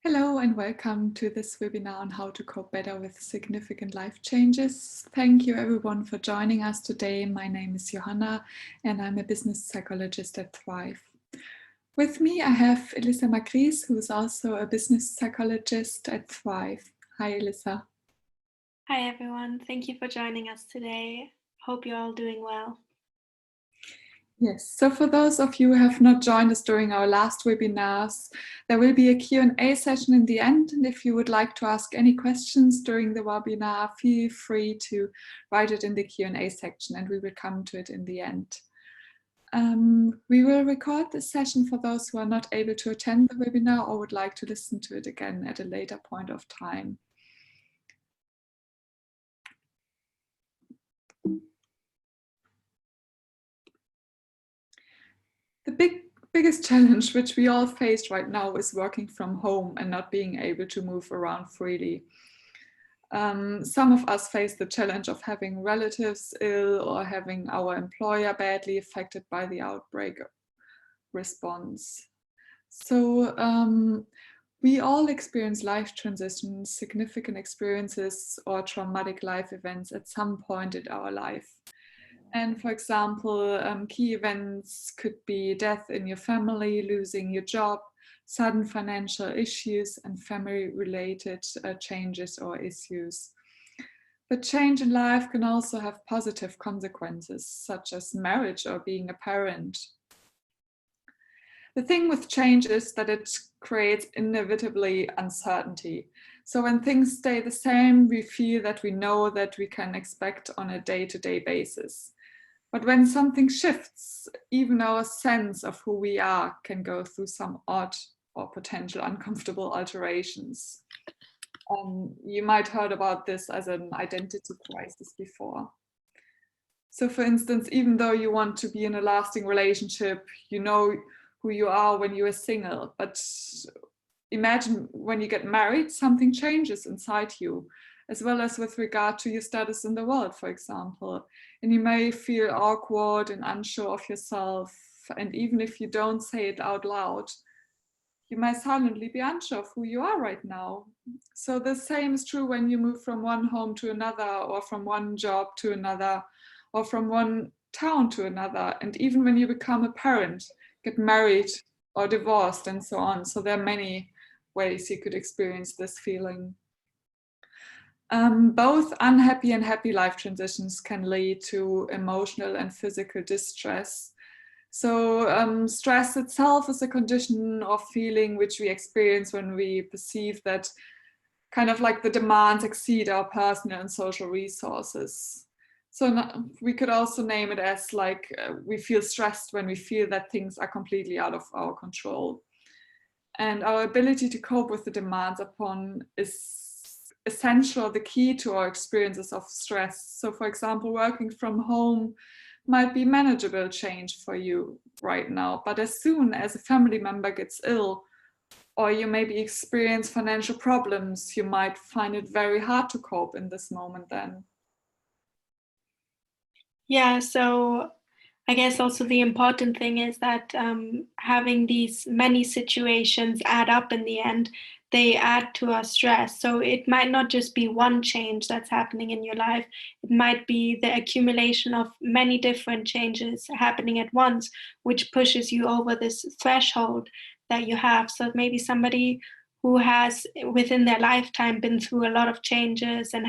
Hello and welcome to this webinar on how to cope better with significant life changes. Thank you everyone for joining us today. My name is Johanna and I'm a business psychologist at Thrive. With me I have Elisa Macris, who is also a business psychologist at Thrive. Hi Elisa. Hi everyone, thank you for joining us today. Hope you're all doing well. Yes, so for those of you who have not joined us during our last webinars, there will be a Q&A session in the end. And if you would like to ask any questions during the webinar, feel free to write it in the Q&A section and we will come to it in the end. We will record this session for those who are not able to attend the webinar or would like to listen to it again at a later point of time. The biggest challenge which we all face right now is working from home and not being able to move around freely. Some of us face the challenge of having relatives ill or having our employer badly affected by the outbreak response. So we all experience life transitions, significant experiences or traumatic life events at some point in our life. And for example, key events could be death in your family, losing your job, sudden financial issues, and family-related changes or issues. But change in life can also have positive consequences, such as marriage or being a parent. The thing with change is that it creates inevitably uncertainty. So when things stay the same, we feel that we know that we can expect on a day-to-day basis. But when something shifts, even our sense of who we are can go through some odd or potential uncomfortable alterations. You might have heard about this as an identity crisis before. So for instance, even though you want to be in a lasting relationship, you know who you are when you are single, but imagine when you get married, something changes inside you, as well as with regard to your status in the world, for example. And you may feel awkward and unsure of yourself. And even if you don't say it out loud, you might silently be unsure of who you are right now. So the same is true when you move from one home to another, or from one job to another, or from one town to another. And even when you become a parent, get married or divorced and so on. So there are many ways you could experience this feeling. Both unhappy and happy life transitions can lead to emotional and physical distress. So stress itself is a condition of feeling which we experience when we perceive that kind of like the demands exceed our personal and social resources. So we could also name it as like we feel stressed when we feel that things are completely out of our control. And our ability to cope with the demands upon is essential, the key to our experiences of stress. So for example, working from home might be manageable change for you right now, but as soon as a family member gets ill, or you maybe experience financial problems, you might find it very hard to cope in this moment then. Yeah, so I guess also the important thing is that having these many situations add up in the end, they add to our stress. So it might not just be one change that's happening in your life, it might be the accumulation of many different changes happening at once, which pushes you over this threshold that you have. So maybe somebody who has within their lifetime been through a lot of changes and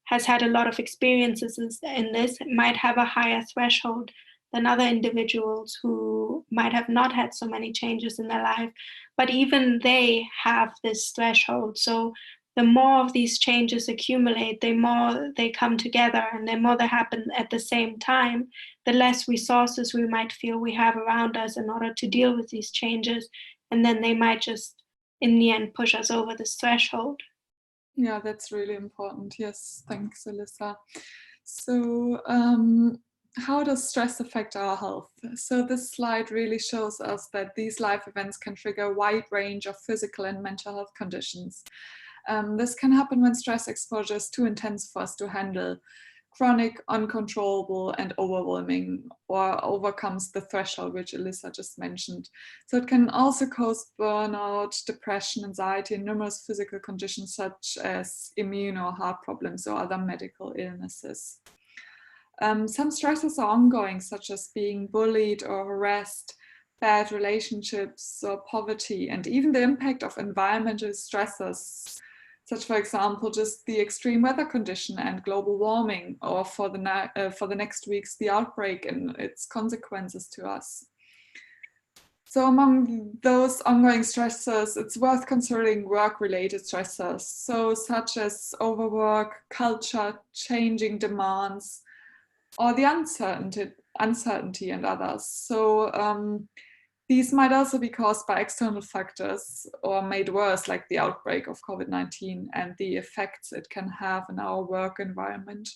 has had a lot of experiences in this might have a higher threshold than other individuals who might have not had so many changes in their life. But even they have this threshold. So the more of these changes accumulate, the more they come together and the more they happen at the same time, the less resources we might feel we have around us in order to deal with these changes. And then they might just, in the end, push us over this threshold. Yeah, that's really important. Yes, thanks, Alyssa. So how does stress affect our health? So this slide really shows us that these life events can trigger a wide range of physical and mental health conditions. This can happen when stress exposure is too intense for us to handle. chronic, uncontrollable, and overwhelming, or overcomes the threshold, which Elissa just mentioned. So it can also cause burnout, depression, anxiety, and numerous physical conditions such as immune or heart problems or other medical illnesses. Some stresses are ongoing, such as being bullied or harassed, bad relationships or poverty, and even the impact of environmental stressors, such, for example, just the extreme weather condition and global warming, or for the next weeks, the outbreak and its consequences to us. So among those ongoing stressors, it's worth considering work-related stressors, so such as overwork, culture, changing demands, or the uncertainty and others. So these might also be caused by external factors or made worse, like the outbreak of COVID-19 and the effects it can have in our work environment.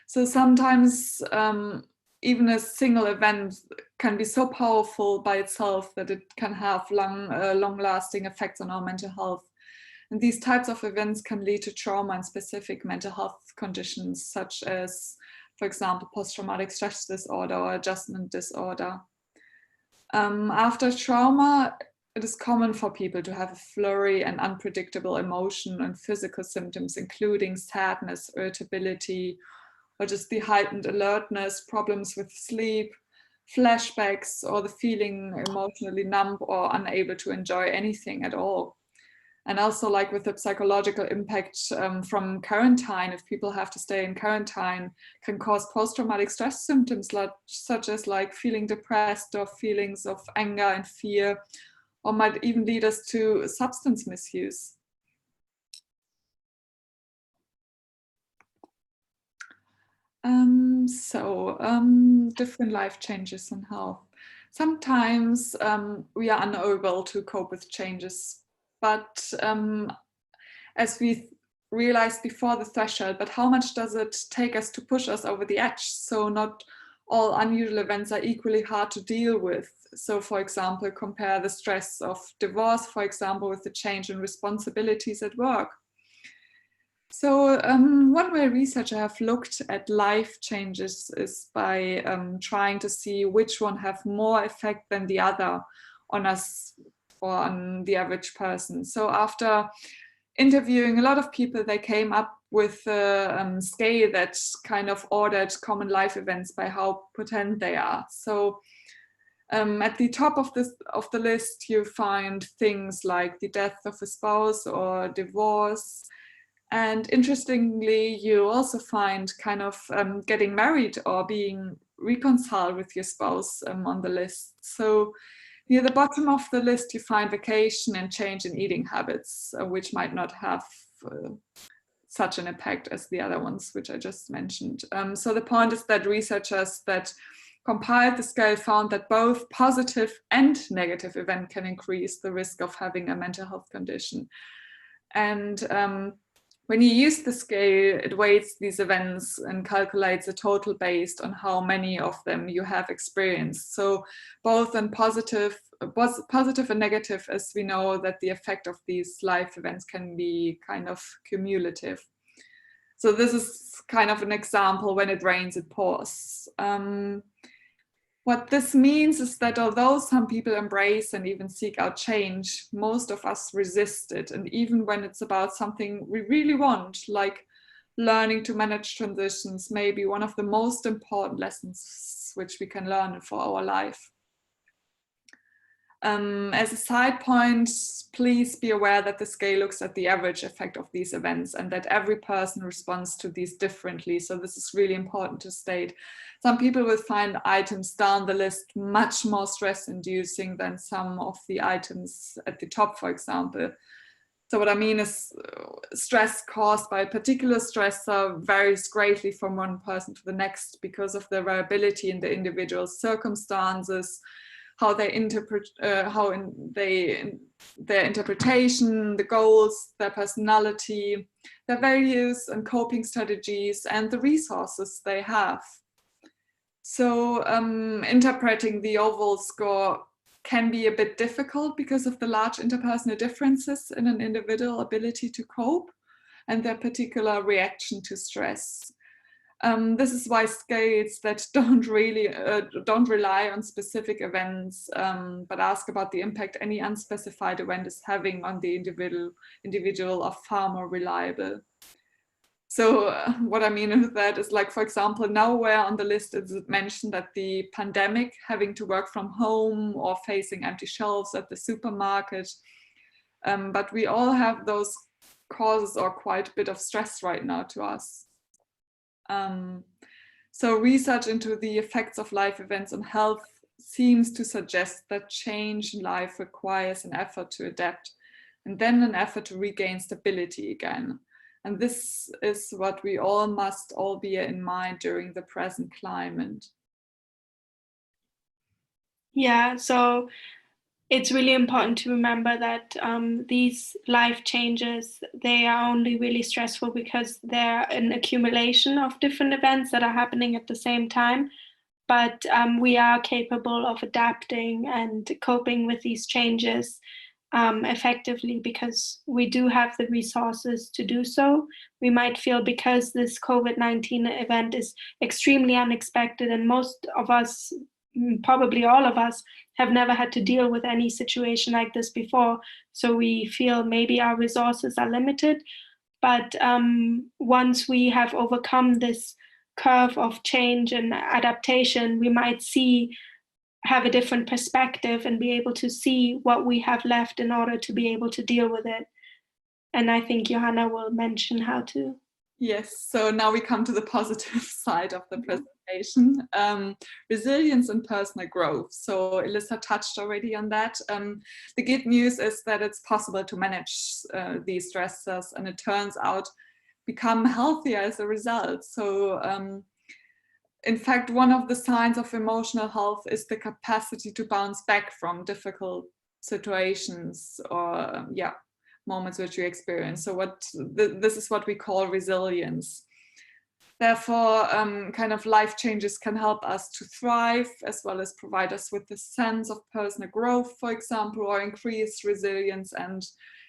So sometimes even a single event can be so powerful by itself that it can have long-lasting effects on our mental health. And these types of events can lead to trauma and specific mental health conditions, such as, for example, post-traumatic stress disorder or adjustment disorder. After trauma, it is common for people to have a flurry and unpredictable emotion and physical symptoms, including sadness, irritability, or just the heightened alertness, problems with sleep, flashbacks, or the feeling emotionally numb or unable to enjoy anything at all. And also, like with the psychological impact from quarantine, if people have to stay in quarantine, can cause post-traumatic stress symptoms such as like feeling depressed or feelings of anger and fear, or might even lead us to substance misuse. Different life changes and health. Sometimes we are unable to cope with changes, but as we realized before, the threshold, but how much does it take us to push us over the edge? So not all unusual events are equally hard to deal with. So for example, compare the stress of divorce, for example, with the change in responsibilities at work. So one way researchers have looked at life changes is by trying to see which one have more effect than the other on us or on the average person. So after interviewing a lot of people, they came up with a scale that kind of ordered common life events by how potent they are. So at the top of the list, you find things like the death of a spouse or divorce. And interestingly, you also find kind of getting married or being reconciled with your spouse on the list. So near the bottom of the list, you find vacation and change in eating habits, which might not have such an impact as the other ones, which I just mentioned. So the point is that researchers that compiled the scale found that both positive and negative event can increase the risk of having a mental health condition. And when you use the scale, it weights these events and calculates a total based on how many of them you have experienced. So both in positive and negative, as we know that the effect of these life events can be kind of cumulative. So this is kind of an example: when it rains, it pours. What this means is that although some people embrace and even seek out change, most of us resist it. And even when it's about something we really want, like learning to manage transitions, may be one of the most important lessons which we can learn for our life. As a side point, please be aware that the scale looks at the average effect of these events and that every person responds to these differently. So this is really important to state. Some people will find items down the list much more stress-inducing than some of the items at the top, for example. So what I mean is stress caused by a particular stressor varies greatly from one person to the next because of the variability in the individual circumstances, how they interpret, their interpretation, the goals, their personality, their values and coping strategies, and the resources they have. So interpreting the overall score can be a bit difficult because of the large interpersonal differences in an individual ability to cope. and their particular reaction to stress. This is why scales that don't rely on specific events, but ask about the impact any unspecified event is having on the individual are far more reliable. So what I mean with that is, like, for example, nowhere on the list is it mentioned that the pandemic, having to work from home or facing empty shelves at the supermarket, but we all have those causes or quite a bit of stress right now to us. So research into the effects of life events on health seems to suggest that change in life requires an effort to adapt and then an effort to regain stability again. And this is what we all must bear in mind during the present climate. Yeah, so it's really important to remember that these life changes, they are only really stressful because they're an accumulation of different events that are happening at the same time. But we are capable of adapting and coping with these changes effectively because we do have the resources to do so. We might feel, because this COVID-19 event is extremely unexpected and most of us, probably all of us, have never had to deal with any situation like this before. So we feel maybe our resources are limited. But once we have overcome this curve of change and adaptation, we might have a different perspective and be able to see what we have left in order to be able to deal with it. And I think Johanna will mention how to. Yes, so now we come to the positive side of the presentation, resilience and personal growth. So Elissa touched already on that. The good news is that it's possible to manage these stressors, and it turns out become healthier as a result. So in fact, one of the signs of emotional health is the capacity to bounce back from difficult situations or moments which we experience. So this is what we call resilience. Therefore, kind of life changes can help us to thrive, as well as provide us with a sense of personal growth, for example, or increased resilience and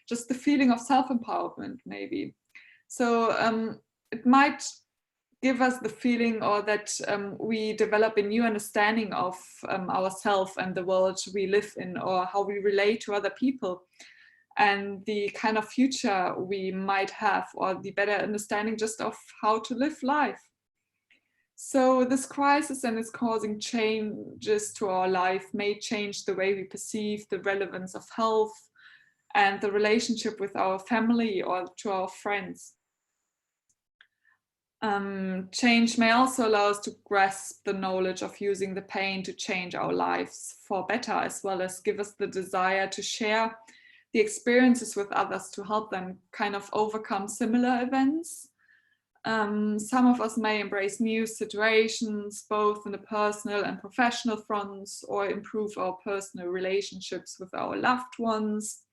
just the feeling of self-empowerment, maybe. So it might give us the feeling, or that we develop a new understanding of ourselves and the world we live in, or how we relate to other people, and the kind of future we might have, or the better understanding just of how to live life. So this crisis and its causing changes to our life may change the way we perceive the relevance of health and the relationship with our family or to our friends. Change may also allow us to grasp the knowledge of using the pain to change our lives for better, as well as give us the desire to share the experiences with others to help them kind of overcome similar events. Some of us may embrace new situations, both in the personal and professional fronts, or improve our personal relationships with our loved ones,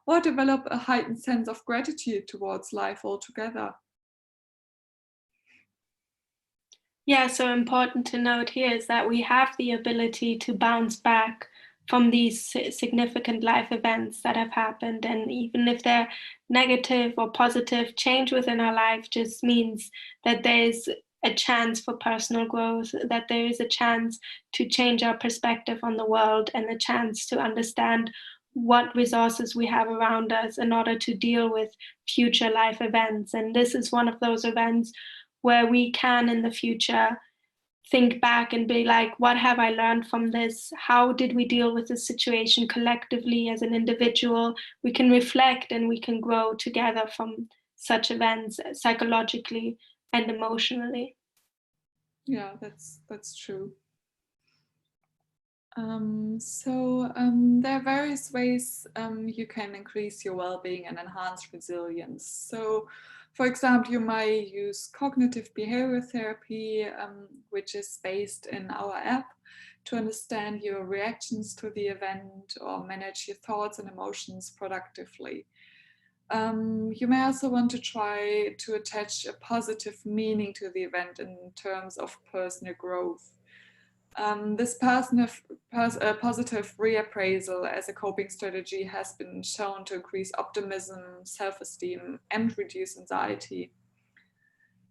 or develop a heightened sense of gratitude towards life altogether. Yeah, so important to note here is that we have the ability to bounce back from these significant life events that have happened. And even if they're negative or positive, change within our life just means that there's a chance for personal growth, that there is a chance to change our perspective on the world, and a chance to understand what resources we have around us in order to deal with future life events. And this is one of those events where we can, in the future, think back and be like, what have I learned from this? How did we deal with this situation collectively as an individual? We can reflect and we can grow together from such events, psychologically and emotionally. Yeah, that's true. There are various ways you can increase your well-being and enhance resilience. So, for example, you might use cognitive behavior therapy, which is based in our app, to understand your reactions to the event or manage your thoughts and emotions productively. You may also want to try to attach a positive meaning to the event in terms of personal growth. This positive reappraisal as a coping strategy has been shown to increase optimism, self-esteem, and reduce anxiety.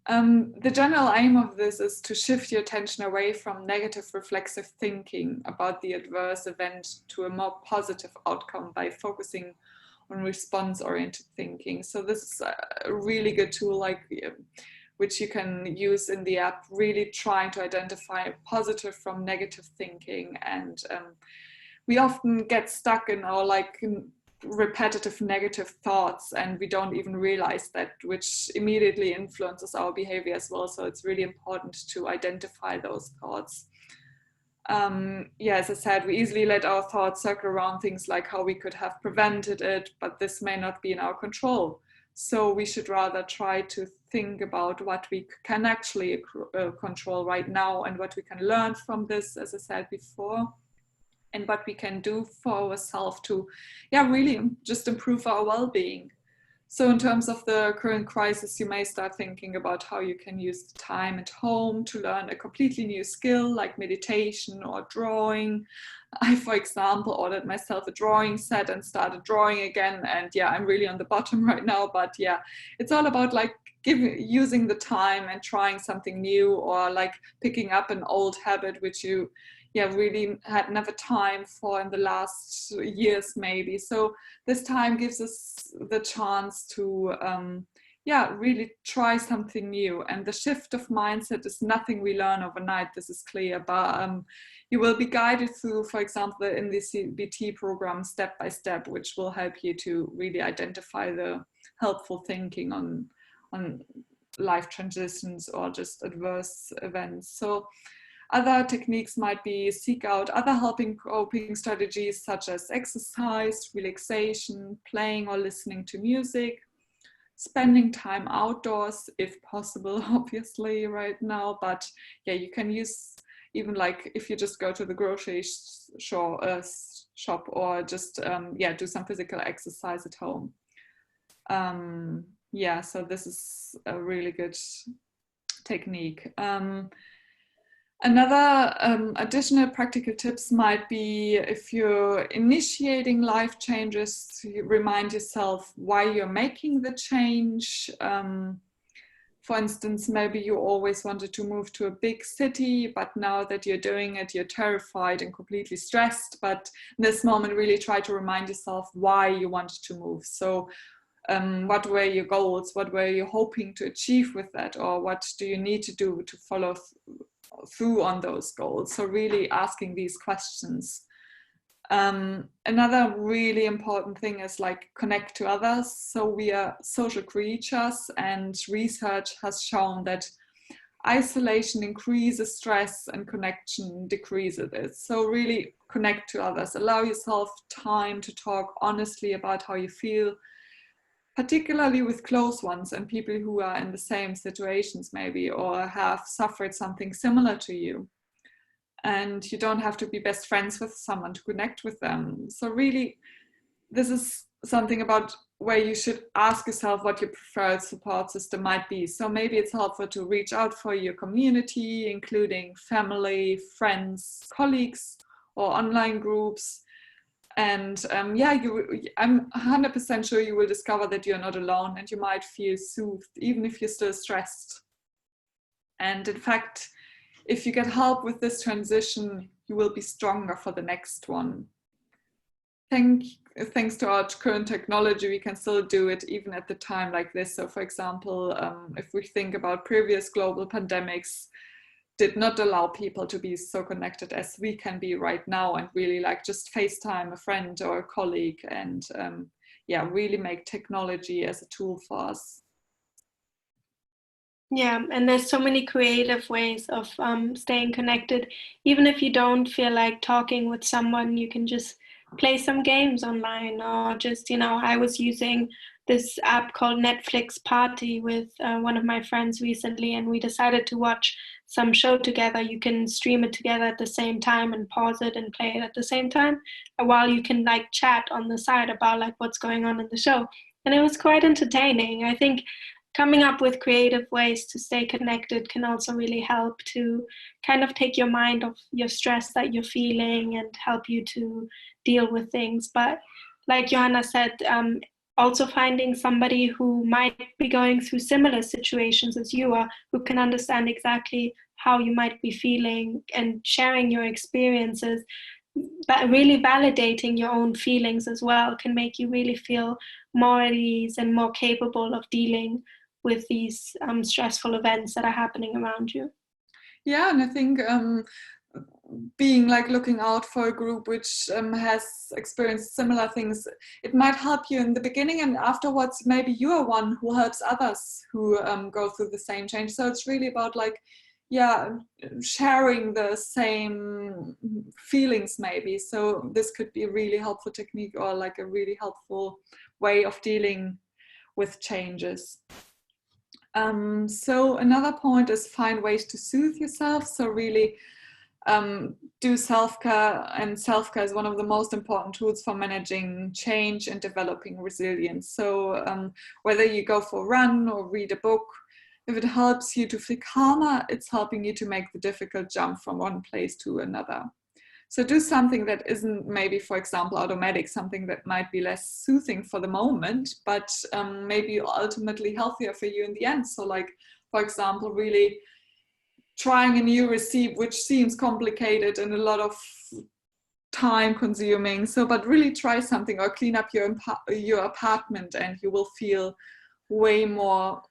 The general aim of this is to shift your attention away from negative reflexive thinking about the adverse event to a more positive outcome by focusing on response-oriented thinking. So this is a really good tool, which you can use in the app, really trying to identify positive from negative thinking. And we often get stuck in our repetitive negative thoughts, and we don't even realize that, which immediately influences our behavior as well. So it's really important to identify those thoughts. As I said, we easily let our thoughts circle around things like how we could have prevented it, but this may not be in our control. So we should rather try to think about what we can actually control right now and what we can learn from this, as I said before, and what we can do for ourselves to, really just improve our well-being. So in terms of the current crisis, you may start thinking about how you can use the time at home to learn a completely new skill like meditation or drawing. I, for example, ordered myself a drawing set and started drawing again. And I'm really on the bottom right now, but it's all about using the time and trying something new, or picking up an old habit, which you really had never time for in the last years maybe. So this time gives us the chance to really try something new. And the shift of mindset is nothing we learn overnight, this is clear, but you will be guided through, for example, in the CBT program, step by step, which will help you to really identify the helpful thinking on life transitions or just adverse events. So other techniques might be seek out other helping coping strategies such as exercise, relaxation, playing or listening to music, spending time outdoors if possible, obviously right now, but you can use even if you just go to the grocery shop or just do some physical exercise at home. So this is a really good technique. Another additional practical tips might be, if you're initiating life changes, you remind yourself why you're making the change. For instance, maybe you always wanted to move to a big city, but now that you're doing it, you're terrified and completely stressed. But in this moment, really try to remind yourself why you wanted to move. So what were your goals? What were you hoping to achieve with that? Or what do you need to do to follow through on those goals? So really asking these questions. Another really important thing is connect to others. So we are social creatures, and research has shown that isolation increases stress and connection decreases it. So really connect to others, allow yourself time to talk honestly about how you feel, particularly with close ones and people who are in the same situations maybe, or have suffered something similar to you. And you don't have to be best friends with someone to connect with them. So really, this is something about where you should ask yourself what your preferred support system might be. So maybe it's helpful to reach out for your community, including family, friends, colleagues, or online groups. And I'm 100% sure you will discover that you're not alone, and you might feel soothed, even if you're still stressed. And in fact, if you get help with this transition, you will be stronger for the next one. Thanks to our current technology, we can still do it even at the time like this. So for example, if we think about previous global pandemics, did not allow people to be so connected as we can be right now, and really just FaceTime a friend or a colleague, and really make technology as a tool for us. Yeah, and there's so many creative ways of staying connected. Even if you don't feel like talking with someone, you can just play some games online, or just, I was using this app called Netflix Party with one of my friends recently, and we decided to watch some show together. You can stream it together at the same time and pause it and play it at the same time, while you can chat on the side about what's going on in the show. And it was quite entertaining. I think coming up with creative ways to stay connected can also really help to kind of take your mind off your stress that you're feeling and help you to deal with things. But like Johanna said, also finding somebody who might be going through similar situations as you are, who can understand exactly how you might be feeling and sharing your experiences, but really validating your own feelings as well, can make you really feel more at ease and more capable of dealing with these stressful events that are happening around you. Yeah, and I think being like looking out for a group which has experienced similar things, it might help you in the beginning, and afterwards maybe you are one who helps others who go through the same change. So it's really about like, yeah, sharing the same feelings maybe. So this could be a really helpful technique, or like a really helpful way of dealing with changes. So another point is find ways to soothe yourself. So really do self-care, and self-care is one of the most important tools for managing change and developing resilience. So whether you go for a run or read a book, if it helps you to feel calmer, it's helping you to make the difficult jump from one place to another. So do something that isn't maybe, for example, automatic, something that might be less soothing for the moment, but maybe ultimately healthier for you in the end. So like, for example, really trying a new recipe, which seems complicated and a lot of time consuming. So, but really try something, or clean up your apartment, and you will feel way more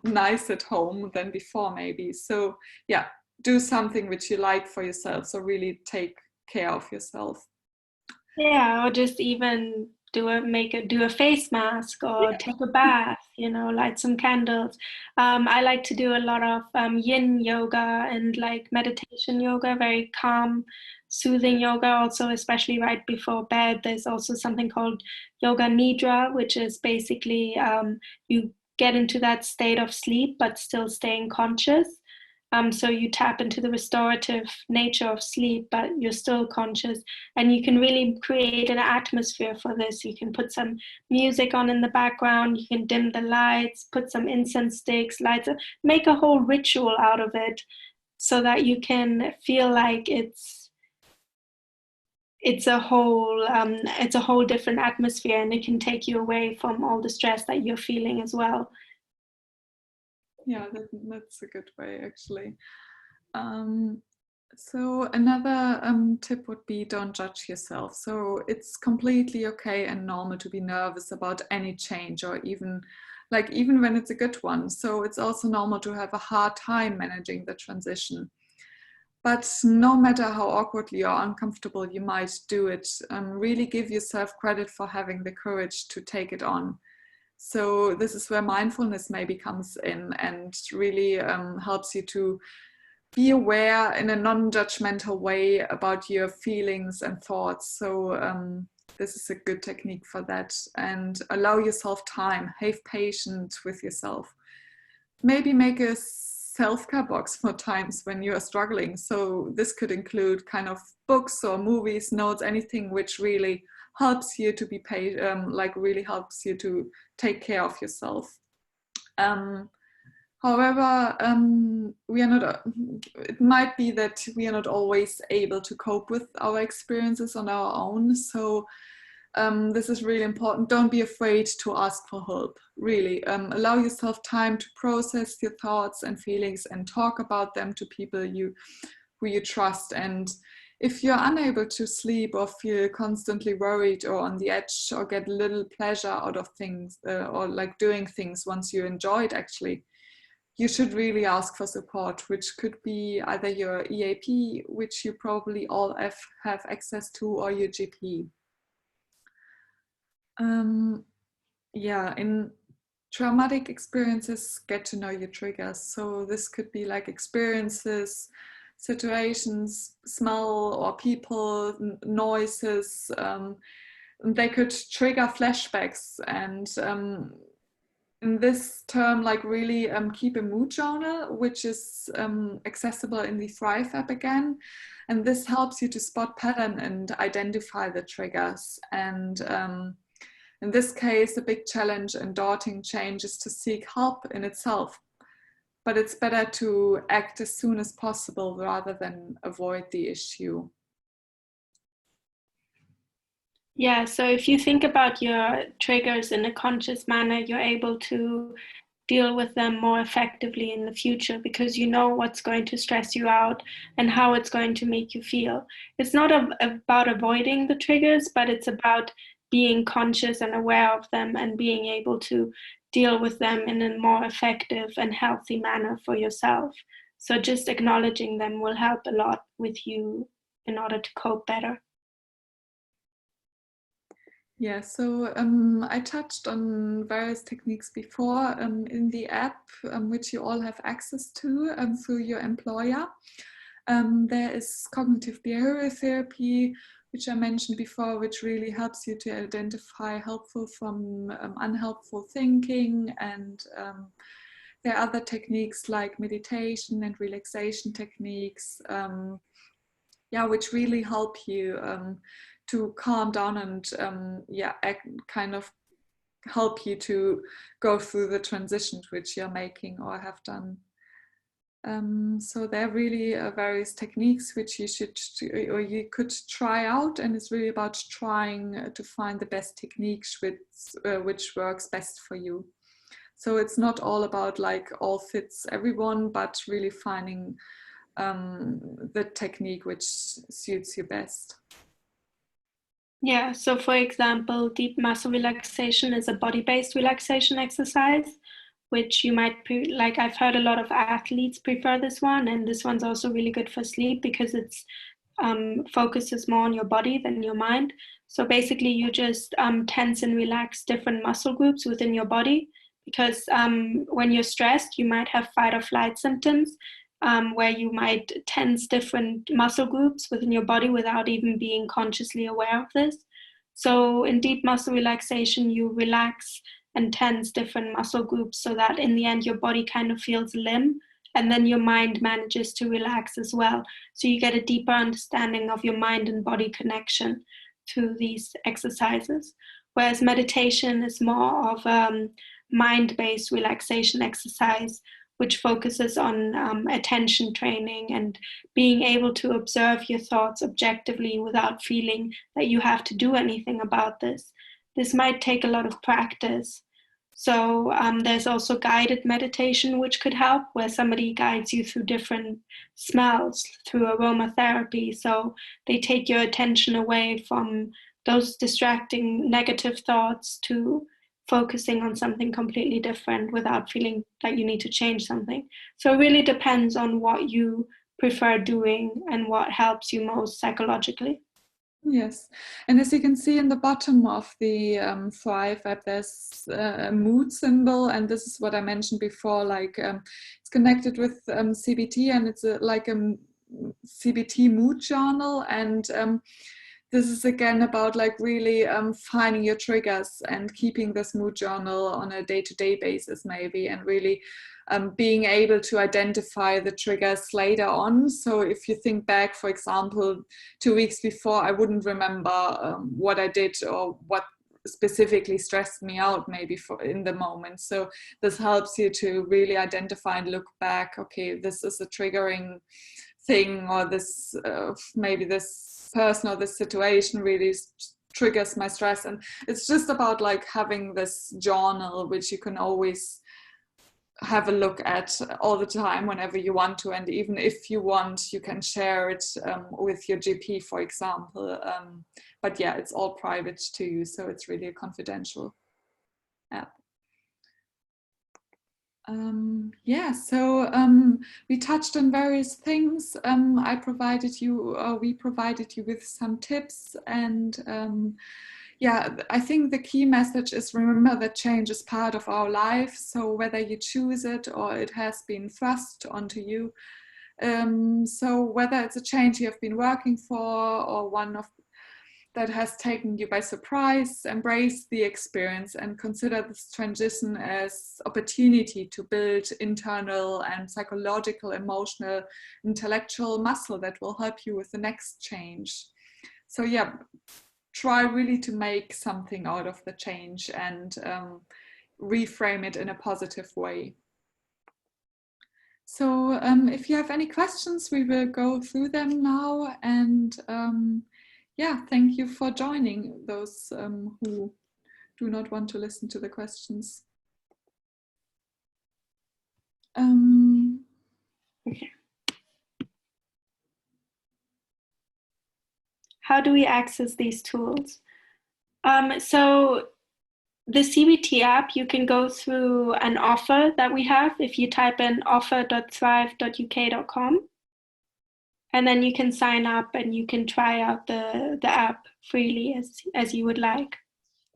nice at home than before maybe. So yeah, do something which you like for yourself. So really take care of yourself. Yeah, or just even do a face mask, or take a bath, light some candles. I like to do a lot of yin yoga and like meditation yoga, very calm, soothing yoga. Also, especially right before bed, there's also something called yoga nidra, which is basically you get into that state of sleep but still staying conscious. So you tap into the restorative nature of sleep, but you're still conscious, and you can really create an atmosphere for this. You can put some music on in the background, you can dim the lights, put some incense sticks, lights, make a whole ritual out of it, so that you can feel like it's a whole different atmosphere, and it can take you away from all the stress that you're feeling as well. Yeah, that's a good way actually. So another tip would be, don't judge yourself. So it's completely okay and normal to be nervous about any change, or even when it's a good one. So it's also normal to have a hard time managing the transition. But no matter how awkwardly or uncomfortable you might do it, really give yourself credit for having the courage to take it on. So this is where mindfulness maybe comes in, and really helps you to be aware in a non-judgmental way about your feelings and thoughts. So this is a good technique for that. And allow yourself time, have patience with yourself. Maybe make a self-care box for times when you are struggling. So this could include kind of books or movies, notes, anything which really helps you to be really helps you to take care of yourself. However, we are not. It might be that we are not always able to cope with our experiences on our own. So this is really important. Don't be afraid to ask for help. Really, allow yourself time to process your thoughts and feelings, and talk about them to people who you trust. And if you're unable to sleep, or feel constantly worried or on the edge, or get little pleasure out of things, or like doing things once you enjoyed actually, you should really ask for support, which could be either your EAP, which you probably all have access to, or your GP. Yeah, in traumatic experiences, get to know your triggers. So this could be like experiences, situations, smell or people, noises. They could trigger flashbacks, and in this term, like really keep a mood journal, which is accessible in the Thrive app again. And this helps you to spot pattern and identify the triggers. And in this case, a big challenge and daunting change is to seek help in itself. But it's better to act as soon as possible rather than avoid the issue. Yeah, so if you think about your triggers in a conscious manner, you're able to deal with them more effectively in the future because you know what's going to stress you out and how it's going to make you feel. It's not about avoiding the triggers, but it's about being conscious and aware of them and being able to deal with them in a more effective and healthy manner for yourself. So just acknowledging them will help a lot with you in order to cope better. Yeah, so I touched on various techniques before in the app, which you all have access to through your employer. There is cognitive behavioral therapy, which I mentioned before, which really helps you to identify helpful from unhelpful thinking. And there are other techniques like meditation and relaxation techniques, which really help you to calm down and kind of help you to go through the transitions which you're making or have done. So there are really various techniques which you should or you could try out, and it's really about trying to find the best techniques which works best for you. So it's not all about like all fits everyone, but really finding the technique which suits you best. Yeah, so for example, deep muscle relaxation is a body-based relaxation exercise, which you might, like I've heard a lot of athletes prefer this one, and this one's also really good for sleep because it's focuses more on your body than your mind. So basically you just tense and relax different muscle groups within your body because when you're stressed, you might have fight or flight symptoms. Where you might tense different muscle groups within your body without even being consciously aware of this. So in deep muscle relaxation, you relax and tense different muscle groups so that in the end, your body kind of feels limp, and then your mind manages to relax as well. So you get a deeper understanding of your mind and body connection through these exercises. Whereas meditation is more of a mind-based relaxation exercise, which focuses on attention training and being able to observe your thoughts objectively without feeling that you have to do anything about this. This might take a lot of practice. So there's also guided meditation, which could help, where somebody guides you through different smells, through aromatherapy. So they take your attention away from those distracting negative thoughts to focusing on something completely different without feeling that you need to change something. So it really depends on what you prefer doing and what helps you most psychologically. Yes, and as you can see in the bottom of the Thrive app, there's a mood symbol, and this is what I mentioned before, like it's connected with CBT, and it's like a CBT mood journal, and this is again about like really finding your triggers and keeping this mood journal on a day-to-day basis maybe, and really being able to identify the triggers later on. So if you think back, for example, 2 weeks before, I wouldn't remember what I did or what specifically stressed me out maybe in the moment. So this helps you to really identify and look back, okay, this is a triggering thing, or this maybe this person or this situation really triggers my stress. And it's just about like having this journal which you can always have a look at all the time whenever you want to, and even if you want, you can share it with your GP, for example, but yeah, it's all private to you, so it's really a confidential app. So we touched on various things. We provided you with some tips, and I think the key message is remember that change is part of our life. So whether you choose it or it has been thrust onto you, so whether it's a change you have been working for or one that has taken you by surprise, embrace the experience and consider this transition as opportunity to build internal and psychological, emotional, intellectual muscle that will help you with the next change. So yeah, try really to make something out of the change and reframe it in a positive way. So if you have any questions, we will go through them now. And yeah, thank you for joining those who do not want to listen to the questions. Okay. How do we access these tools? So the CBT app, you can go through an offer that we have if you type in offer.thrive.uk.com. And then you can sign up and you can try out the app freely as you would like.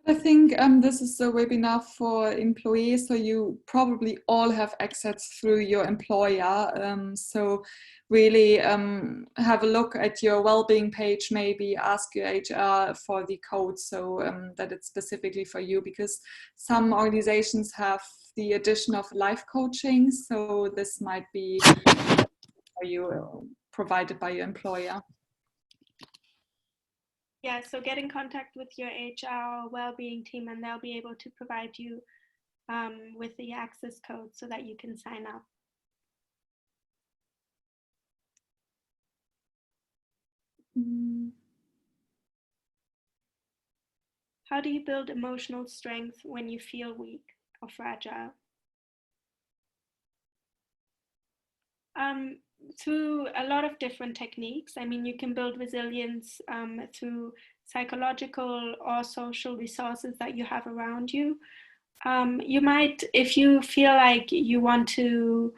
I think this is a webinar for employees, so you probably all have access through your employer. So really have a look at your well-being page, maybe ask your HR for the code so that it's specifically for you, because some organizations have the addition of life coaching, so this might be for you, provided by your employer. Yeah, so get in contact with your HR well-being team and they'll be able to provide you with the access code so that you can sign up. How do you build emotional strength when you feel weak or fragile? Through a lot of different techniques. I mean, you can build resilience through psychological or social resources that you have around you. You might, if you feel like you want to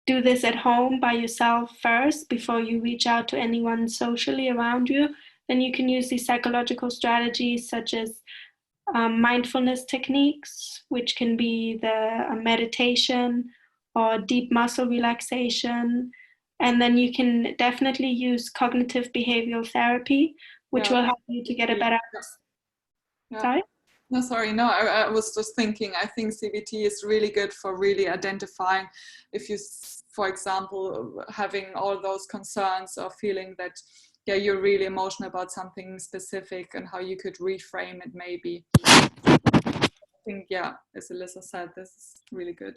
do this at home by yourself first before you reach out to anyone socially around you, then you can use these psychological strategies such as mindfulness techniques, which can be the meditation or deep muscle relaxation. And then you can definitely use cognitive behavioral therapy, which will help you to get a better. Sorry? No, sorry. No, I was just thinking, I think CBT is really good for really identifying if you, for example, having all those concerns or feeling that, yeah, you're really emotional about something specific and how you could reframe it maybe. I think, yeah, as Alyssa said, this is really good.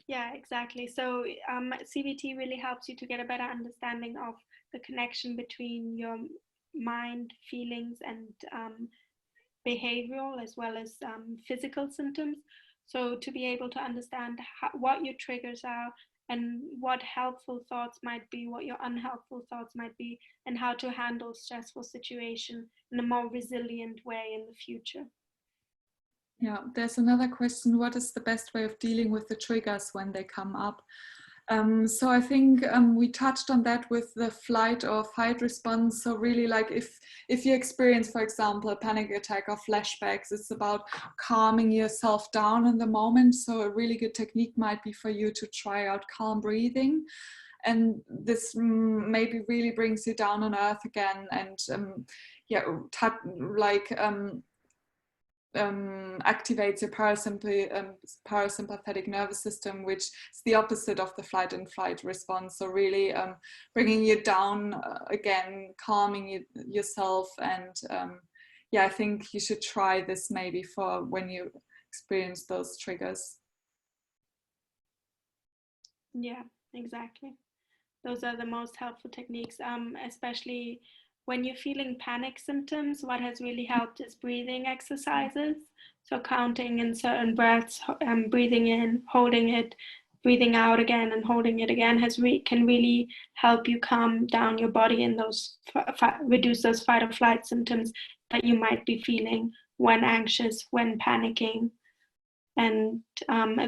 Yeah, exactly. So CBT really helps you to get a better understanding of the connection between your mind, feelings, and behavioral as well as physical symptoms. So to be able to understand what your triggers are and what helpful thoughts might be, what your unhelpful thoughts might be, and how to handle stressful situations in a more resilient way in the future. Yeah, there's another question. What is the best way of dealing with the triggers when they come up? So I think we touched on that with the flight or fight response. So really, like if you experience, for example, a panic attack or flashbacks, it's about calming yourself down in the moment. So a really good technique might be for you to try out calm breathing. And this maybe really brings you down on earth again and activates your parasympathetic nervous system, which is the opposite of the flight and flight response. So really bringing you down again, calming yourself. And yeah, I think you should try this maybe for when you experience those triggers. Yeah, exactly. Those are the most helpful techniques, especially when you're feeling panic symptoms. What has really helped is breathing exercises. So counting in certain breaths, breathing in, holding it, breathing out again and holding it again can really help you calm down your body and those reduce those fight or flight symptoms that you might be feeling when anxious, when panicking. And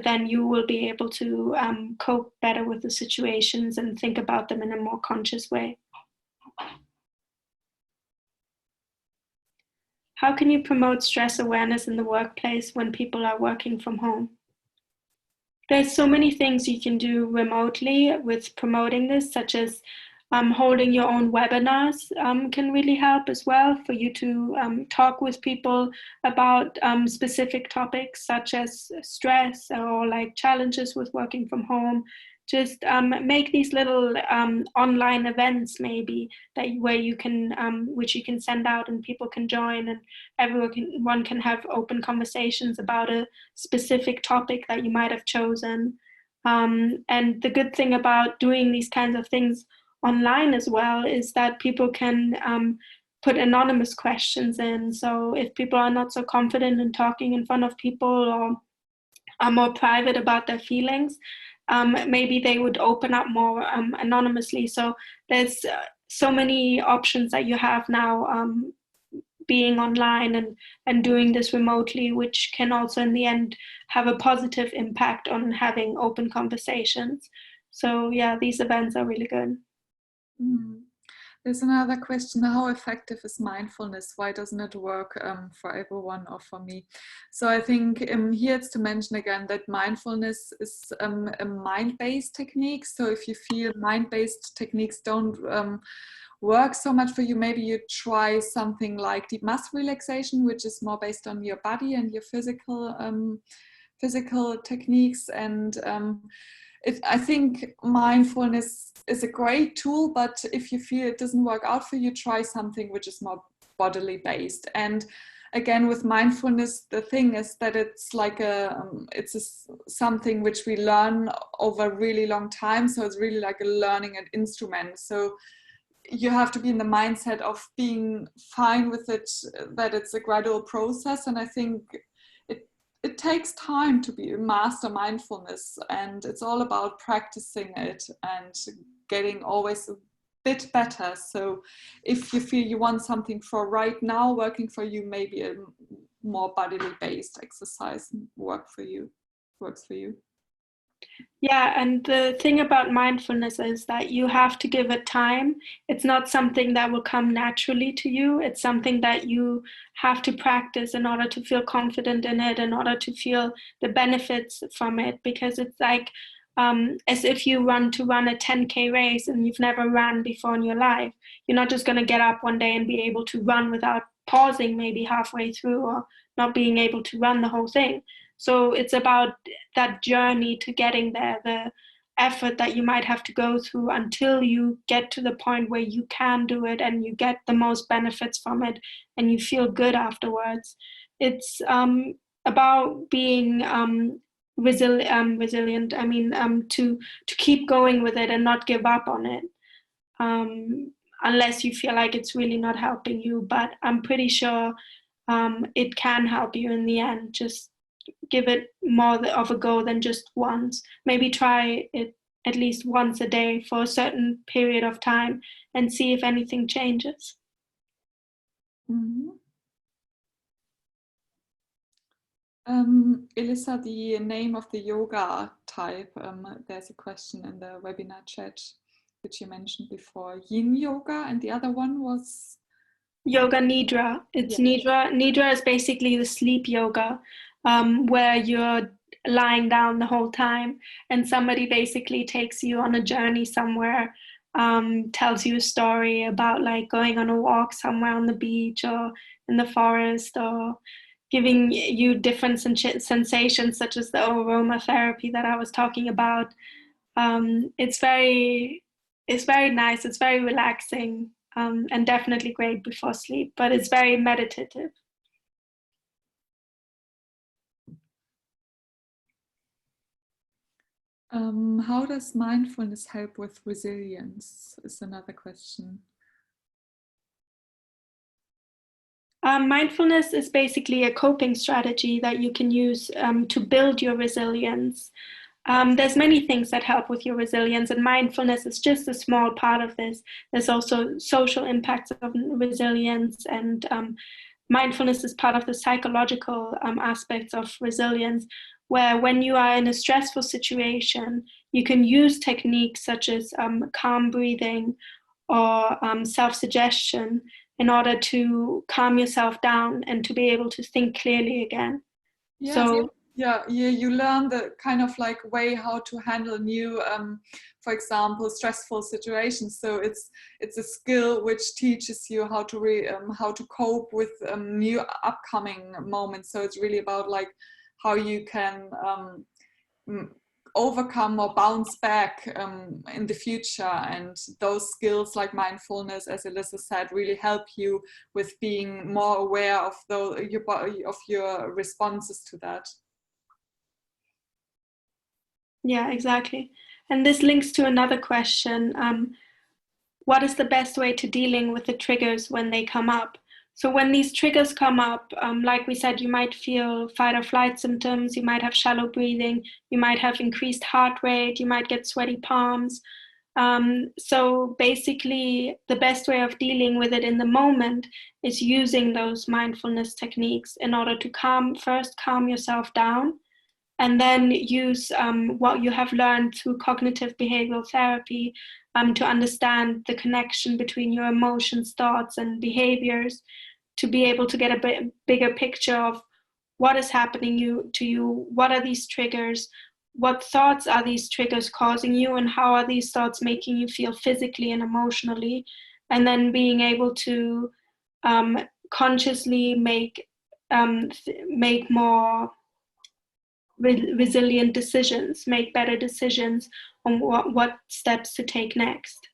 then you will be able to cope better with the situations and think about them in a more conscious way. How can you promote stress awareness in the workplace when people are working from home? There's so many things you can do remotely with promoting this, such as holding your own webinars can really help as well for you to talk with people about specific topics such as stress or like challenges with working from home. just make these little online events maybe that where you can which you can send out and people can join, and everyone can have open conversations about a specific topic that you might have chosen. And the good thing about doing these kinds of things online as well is that people can put anonymous questions in. So if people are not so confident in talking in front of people, or are more private about their feelings, maybe they would open up more anonymously. So there's so many options that you have now, being online and doing this remotely, which can also in the end have a positive impact on having open conversations. So yeah, these events are really good. Mm. There's another question: how effective is mindfulness? Why doesn't it work for everyone or for me? So I think here it's to mention again that mindfulness is a mind-based technique. So if you feel mind-based techniques don't work so much for you, maybe you try something like deep muscle relaxation, which is more based on your body and your physical techniques. And I think mindfulness is a great tool, but if you feel it doesn't work out for you, try something which is more bodily based. And again, with mindfulness, the thing is that it's like something which we learn over a really long time. So it's really like learning an instrument. So you have to be in the mindset of being fine with it, that it's a gradual process. And I think it takes time to be master mindfulness, and it's all about practicing it and getting always a bit better. So if you feel you want something for right now working for you, maybe a more bodily based exercise works for you. Yeah, and the thing about mindfulness is that you have to give it time. It's not something that will come naturally to you. It's something that you have to practice in order to feel confident in it, in order to feel the benefits from it. Because it's like as if you run a 10K race and you've never ran before in your life. You're not just going to get up one day and be able to run without pausing maybe halfway through, or not being able to run the whole thing. So it's about that journey to getting there, the effort that you might have to go through until you get to the point where you can do it and you get the most benefits from it and you feel good afterwards. It's about being resilient. I mean, to keep going with it and not give up on it, unless you feel like it's really not helping you. But I'm pretty sure it can help you in the end. Just give it more of a go than just once. Maybe try it at least once a day for a certain period of time and see if anything changes. Mm-hmm. Elissa, the name of the yoga type, there's a question in the webinar chat which you mentioned before. Yin yoga, and the other one was? Yoga Nidra. It's Nidra. Nidra is basically the sleep yoga, where you're lying down the whole time and somebody basically takes you on a journey somewhere, tells you a story about like going on a walk somewhere on the beach or in the forest, or giving you different sensations such as the aromatherapy that I was talking about. It's very nice. It's very relaxing. And definitely great before sleep, but it's very meditative. How does mindfulness help with resilience is another question. Mindfulness is basically a coping strategy that you can use to build your resilience. There's many things that help with your resilience, and mindfulness is just a small part of this. There's also social impacts of resilience, and mindfulness is part of the psychological aspects of resilience, where when you are in a stressful situation, you can use techniques such as calm breathing or self-suggestion in order to calm yourself down and to be able to think clearly again. Yes. So you learn the kind of like way how to handle new, for example, stressful situations. So it's a skill which teaches you how to cope with new upcoming moments. So it's really about like how you can overcome or bounce back in the future. And those skills like mindfulness, as Elissa said, really help you with being more aware of your responses to that. Yeah, exactly. And this links to another question. What is the best way to dealing with the triggers when they come up? So when these triggers come up, like we said, you might feel fight or flight symptoms, you might have shallow breathing, you might have increased heart rate, you might get sweaty palms. So basically, the best way of dealing with it in the moment is using those mindfulness techniques in order to calm yourself down, and then use what you have learned through cognitive behavioral therapy to understand the connection between your emotions, thoughts, and behaviors, to be able to get a bigger picture of what is happening to you, what are these triggers, what thoughts are these triggers causing you, and how are these thoughts making you feel physically and emotionally, and then being able to consciously make more resilient decisions, make better decisions on what steps to take next.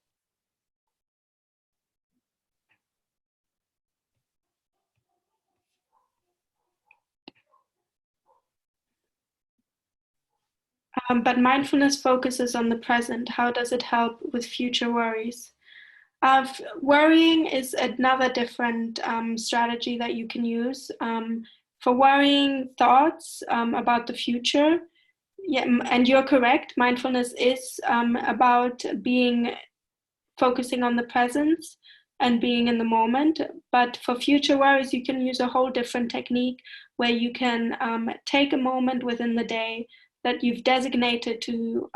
But mindfulness focuses on the present. How does it help with future worries? Worrying is another different strategy that you can use. For worrying thoughts about the future, yeah, and you're correct, mindfulness is about focusing on the present and being in the moment. But for future worries, you can use a whole different technique where you can take a moment within the day that you've designated to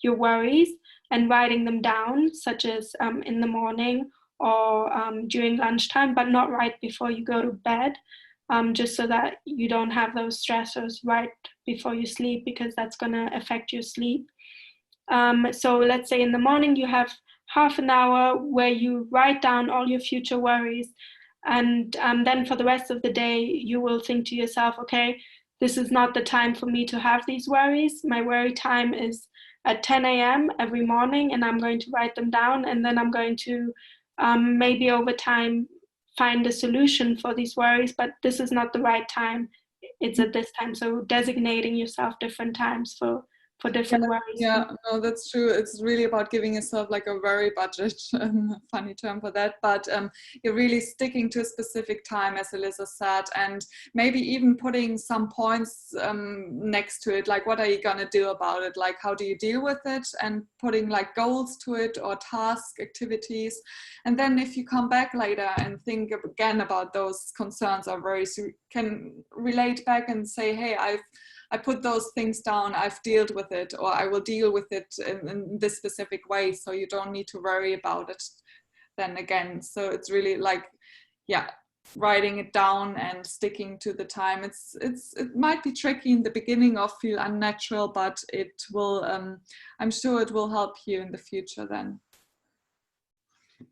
your worries and writing them down, such as in the morning or during lunchtime, but not right before you go to bed, just so that you don't have those stressors right before you sleep, because that's going to affect your sleep. So let's say in the morning you have half an hour where you write down all your future worries, and then for the rest of the day you will think to yourself, okay, this is not the time for me to have these worries. My worry time is at 10 a.m. every morning, and I'm going to write them down, and then I'm going to maybe over time find a solution for these worries, but this is not the right time. It's at this time. So designating yourself different times for different worries. Yeah, no, that's true. It's really about giving yourself like a worry budget, funny term for that, but you're really sticking to a specific time, as Elissa said, and maybe even putting some points next to it, like what are you gonna do about it, like how do you deal with it, and putting like goals to it or task activities. And then if you come back later and think again about those concerns or worries, you can relate back and say, hey, I put those things down, I've dealt with it, or I will deal with it in this specific way, so you don't need to worry about it then again. So it's really like, yeah, writing it down and sticking to the time. It might be tricky in the beginning or feel unnatural, but it will, I'm sure it will help you in the future then.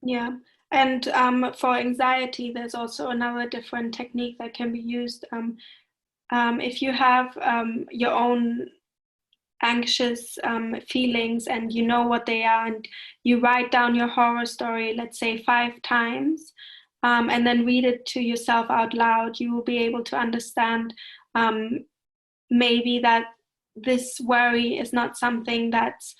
Yeah, and for anxiety, there's also another different technique that can be used. If you have your own anxious feelings and you know what they are, and you write down your horror story, let's say 5 times, and then read it to yourself out loud, you will be able to understand maybe that this worry is not something that's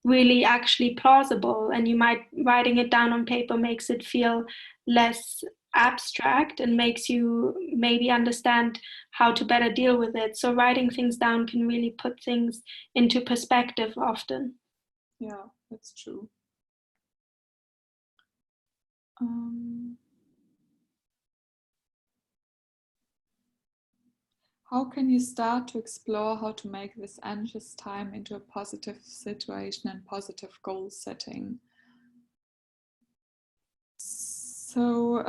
really actually plausible, and you might writing it down on paper makes it feel less abstract and makes you maybe understand how to better deal with it. So writing things down can really put things into perspective often. Yeah, that's true. How can you start to explore how to make this anxious time into a positive situation and positive goal setting? So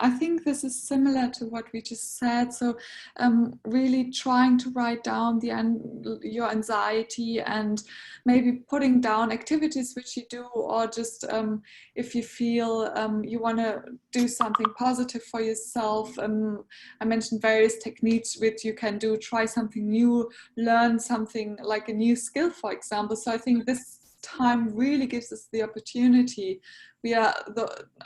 I think this is similar to what we just said. So really trying to write down your anxiety, and maybe putting down activities which you do, or just if you feel you want to do something positive for yourself. I mentioned various techniques which you can do, try something new, learn something like a new skill, for example. So I think this time really gives us the opportunity. We are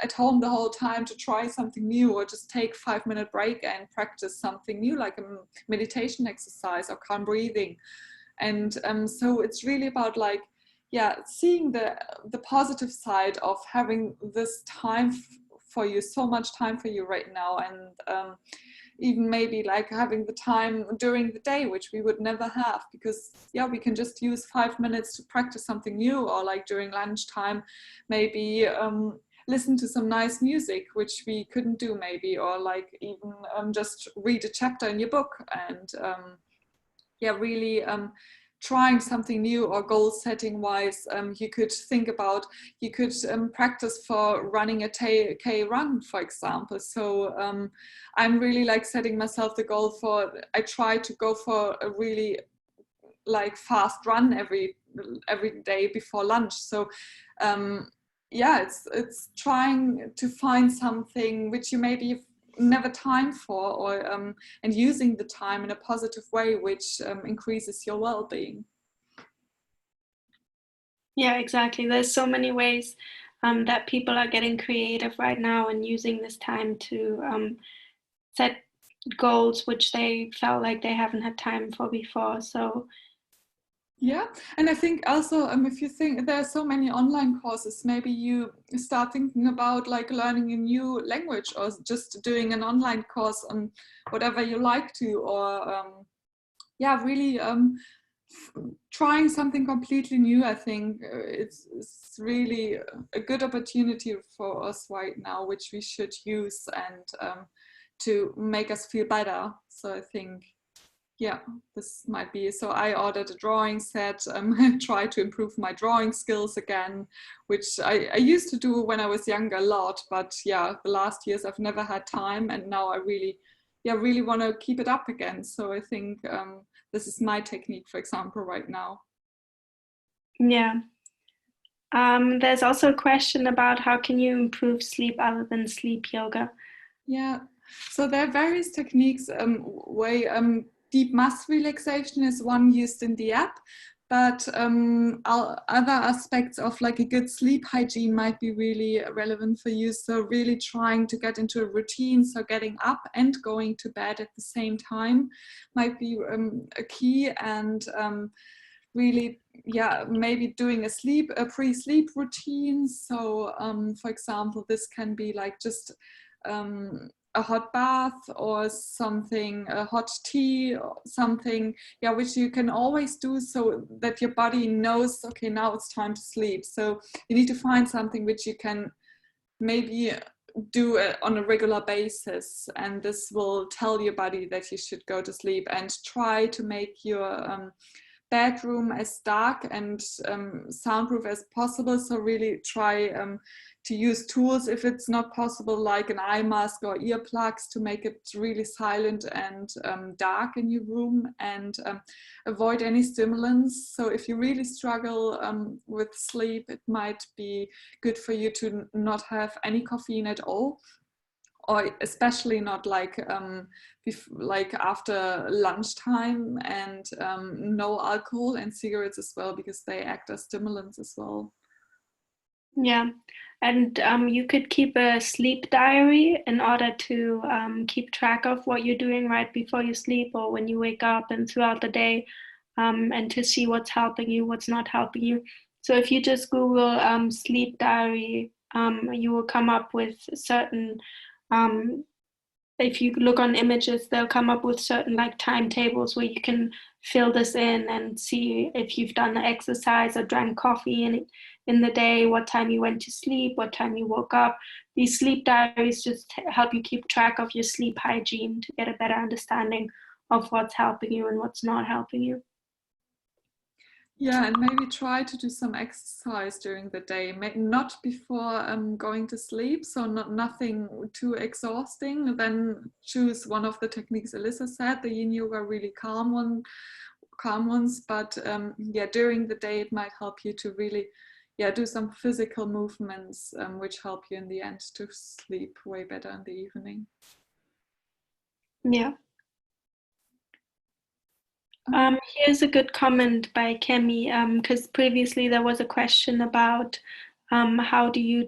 at home the whole time to try something new, or just take 5-minute break and practice something new, like a meditation exercise or calm breathing. And so it's really about like, yeah, seeing the positive side of having this time for you, so much time for you right now. And even maybe like having the time during the day, which we would never have, because yeah, we can just use 5 minutes to practice something new, or like during lunchtime, maybe listen to some nice music, which we couldn't do maybe, or like even just read a chapter in your book. And yeah, really trying something new, or goal setting wise, you could think about, you could practice for running a 10K run, for example. So I'm really like setting myself the goal for, I try to go for a really like fast run every day before lunch. So yeah, it's trying to find something which you maybe never time for, or and using the time in a positive way, which increases your well-being. Yeah, exactly. There's so many ways that people are getting creative right now and using this time to set goals which they felt like they haven't had time for before. So yeah, and I think also if you think there are so many online courses, maybe you start thinking about like learning a new language, or just doing an online course on whatever you like to, or yeah, really trying something completely new. I think it's really a good opportunity for us right now, which we should use, and to make us feel better. So I think, yeah, this might be. So I ordered a drawing set, try to improve my drawing skills again, which I used to do when I was younger a lot, but yeah, the last years I've never had time, and now I really want to keep it up again. So I think this is my technique, for example, right now. yeah. There's also a question about how can you improve sleep other than sleep yoga? Yeah, so there are various techniques. Deep muscle relaxation is one used in the app, but other aspects of like a good sleep hygiene might be really relevant for you. So really trying to get into a routine, so getting up and going to bed at the same time might be a key. And really, yeah, maybe doing a pre-sleep routine. So for example, this can be like just a hot bath, or something, a hot tea, or something, yeah, which you can always do, so that your body knows, okay, now it's time to sleep. So you need to find something which you can maybe do on a regular basis, and this will tell your body that you should go to sleep. And try to make your bedroom as dark and soundproof as possible. So really try to use tools, if it's not possible, like an eye mask or earplugs, to make it really silent and dark in your room, and avoid any stimulants. So if you really struggle with sleep, it might be good for you to not have any caffeine at all, or especially not like like after lunchtime, and no alcohol and cigarettes as well, because they act as stimulants as well. Yeah, and you could keep a sleep diary in order to keep track of what you're doing right before you sleep or when you wake up and throughout the day, and to see what's helping you, what's not helping you. So if you just Google sleep diary, you will come up with certain um, if you look on images, they'll come up with certain like timetables where you can fill this in and see if you've done the exercise or drank coffee in the day, what time you went to sleep, what time you woke up. These sleep diaries just help you keep track of your sleep hygiene to get a better understanding of what's helping you and what's not helping you. Yeah, and maybe try to do some exercise during the day, not before going to sleep, so nothing too exhausting. Then choose one of the techniques Alyssa said, the Yin Yoga, really calm ones. But yeah, during the day it might help you to really, yeah, do some physical movements, which help you in the end to sleep way better in the evening. Yeah. Here's a good comment by Kemi, because previously there was a question about how do you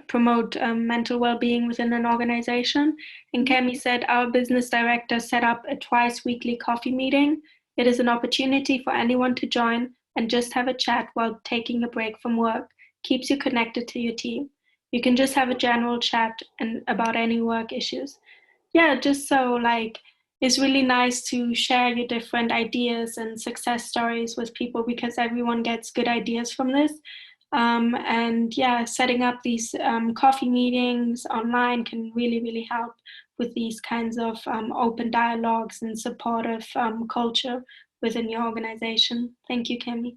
promote mental well-being within an organization? And Kemi said, our business director set up a twice weekly coffee meeting. It is an opportunity for anyone to join and just have a chat while taking a break from work. Keeps you connected to your team. You can just have a general chat and about any work issues. Yeah, just so like it's really nice to share your different ideas and success stories with people because everyone gets good ideas from this. And yeah, setting up these coffee meetings online can really, really help with these kinds of open dialogues and supportive culture within your organization. Thank you, Kemi.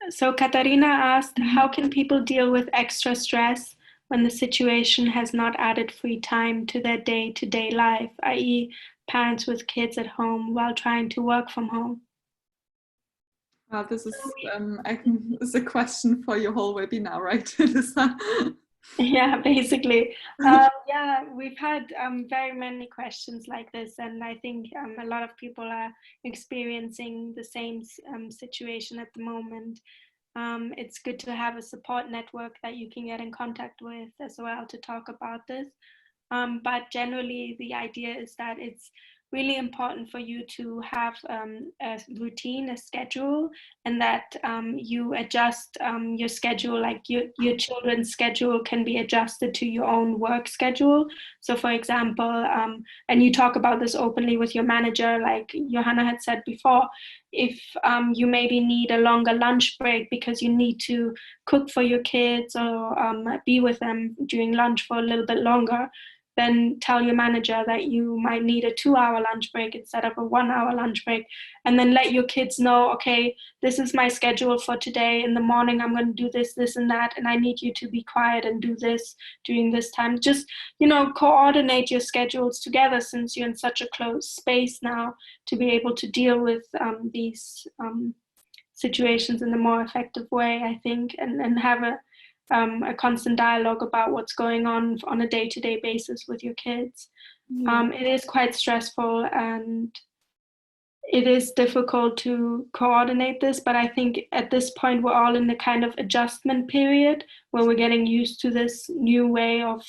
So Katarina asked, how can people deal with extra stress when the situation has not added free time to their day-to-day life, i.e. parents with kids at home while trying to work from home? This is a question for your whole webinar, right, Alyssa? Yeah, basically. Yeah, we've had very many questions like this, and I think a lot of people are experiencing the same situation at the moment. It's good to have a support network that you can get in contact with as well to talk about this. But generally, the idea is that it's really important for you to have a routine, a schedule, and that you adjust your schedule, like your children's schedule can be adjusted to your own work schedule. So for example, and you talk about this openly with your manager, like Johanna had said before, if you maybe need a longer lunch break because you need to cook for your kids or be with them during lunch for a little bit longer, then tell your manager that you might need a 2-hour lunch break instead of a 1-hour lunch break. And then let your kids know, okay, this is my schedule for today. In the morning, I'm going to do this, this, and that. And I need you to be quiet and do this during this time. Just, coordinate your schedules together since you're in such a close space now to be able to deal with these situations in a more effective way, I think, and have a constant dialogue about what's going on a day-to-day basis with your kids. Yeah. It is quite stressful and it is difficult to coordinate this, but I think at this point we're all in the kind of adjustment period where we're getting used to this new way of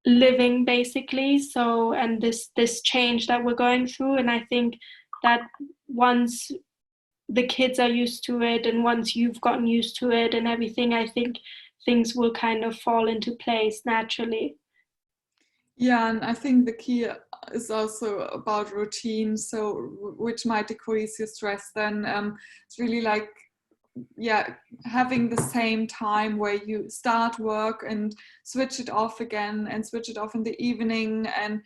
living, basically. So, and this change that we're going through, and I think that once the kids are used to it and once you've gotten used to it and everything, I think things will kind of fall into place naturally. Yeah, and I think the key is also about routine, so which might decrease your stress. Then it's really like, yeah, having the same time where you start work and switch it off again and switch it off in the evening, and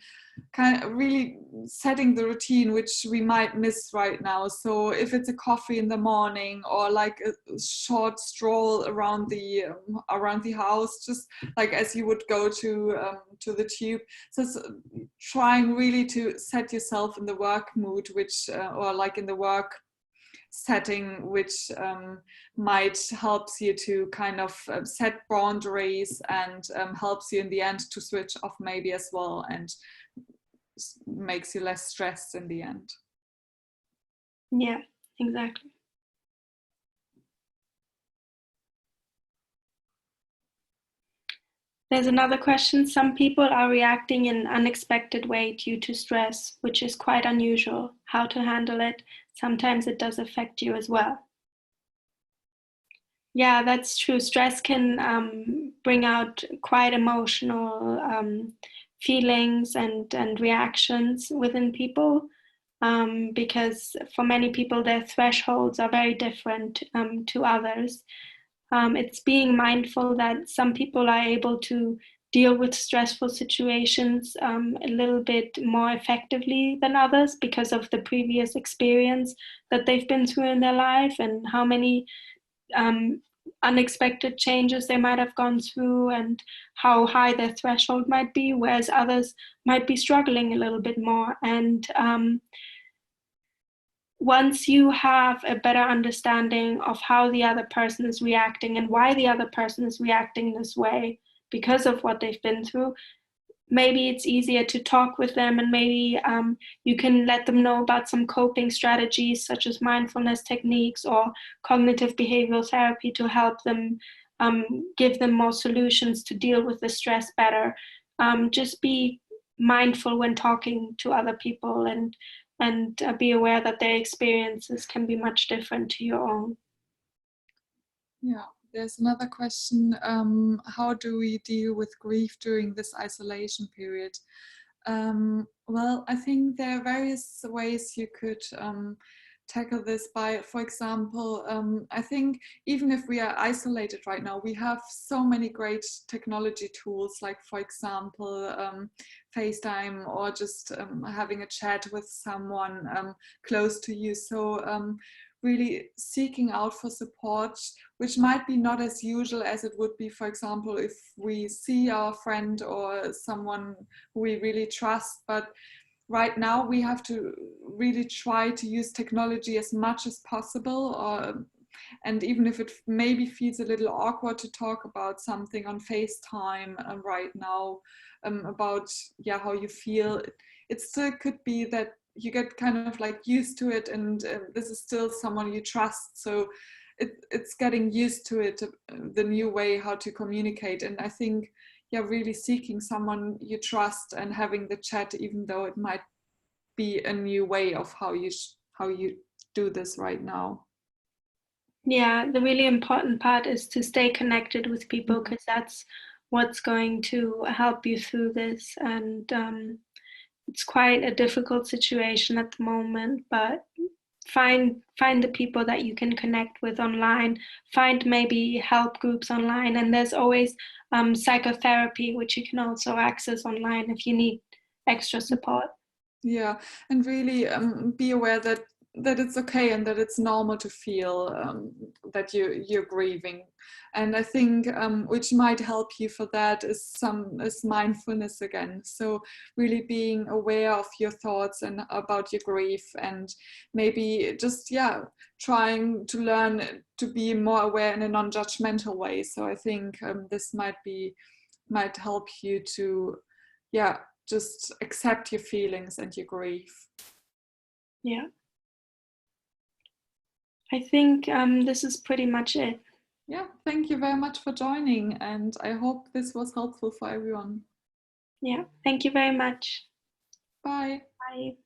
kind of really setting the routine, which we might miss right now. So if it's a coffee in the morning or like a short stroll around the house, just like as you would go to the tube. So trying really to set yourself in the work mood, which or like in the work setting, which might helps you to kind of set boundaries and helps you in the end to switch off maybe as well, and makes you less stressed in the end. Yeah, exactly. There's another question. Some people are reacting in an unexpected way due to stress, which is quite unusual. How to handle it? Sometimes it does affect you as well. Yeah, that's true. Stress can bring out quite emotional feelings and reactions within people, because for many people, their thresholds are very different to others. It's being mindful that some people are able to deal with stressful situations a little bit more effectively than others because of the previous experience that they've been through in their life and how many unexpected changes they might have gone through and how high their threshold might be, whereas others might be struggling a little bit more. And once you have a better understanding of how the other person is reacting and why the other person is reacting this way because of what they've been through, maybe it's easier to talk with them, and maybe you can let them know about some coping strategies such as mindfulness techniques or cognitive behavioral therapy to help them, give them more solutions to deal with the stress better. Just be mindful when talking to other people, and be aware that their experiences can be much different to your own. Yeah. There's another question. How do we deal with grief during this isolation period? Well, I think there are various ways you could tackle this by, for example, I think even if we are isolated right now, we have so many great technology tools, like, for example, FaceTime, or just having a chat with someone close to you. So really seeking out for support, which might be not as usual as it would be, for example, if we see our friend or someone who we really trust. But right now we have to really try to use technology as much as possible, and even if it maybe feels a little awkward to talk about something on FaceTime right now, about how you feel, it still could be that you get kind of like used to it, and this is still someone you trust, so it's getting used to it, the new way how to communicate. And I think really seeking someone you trust and having the chat, even though it might be a new way of how you do this right now. Yeah, the really important part is to stay connected with people, because that's what's going to help you through this. And it's quite a difficult situation at the moment, but find the people that you can connect with online. Find maybe help groups online, and there's always psychotherapy, which you can also access online if you need extra support. Yeah, and really be aware that it's okay and that it's normal to feel that you're grieving. And I think which might help you for that is mindfulness again. So really being aware of your thoughts and about your grief, and maybe just trying to learn to be more aware in a non-judgmental way. So I think this might help you to just accept your feelings and your grief. Yeah. I think this is pretty much it. Yeah, thank you very much for joining, and I hope this was helpful for everyone. Yeah, thank you very much. Bye. Bye.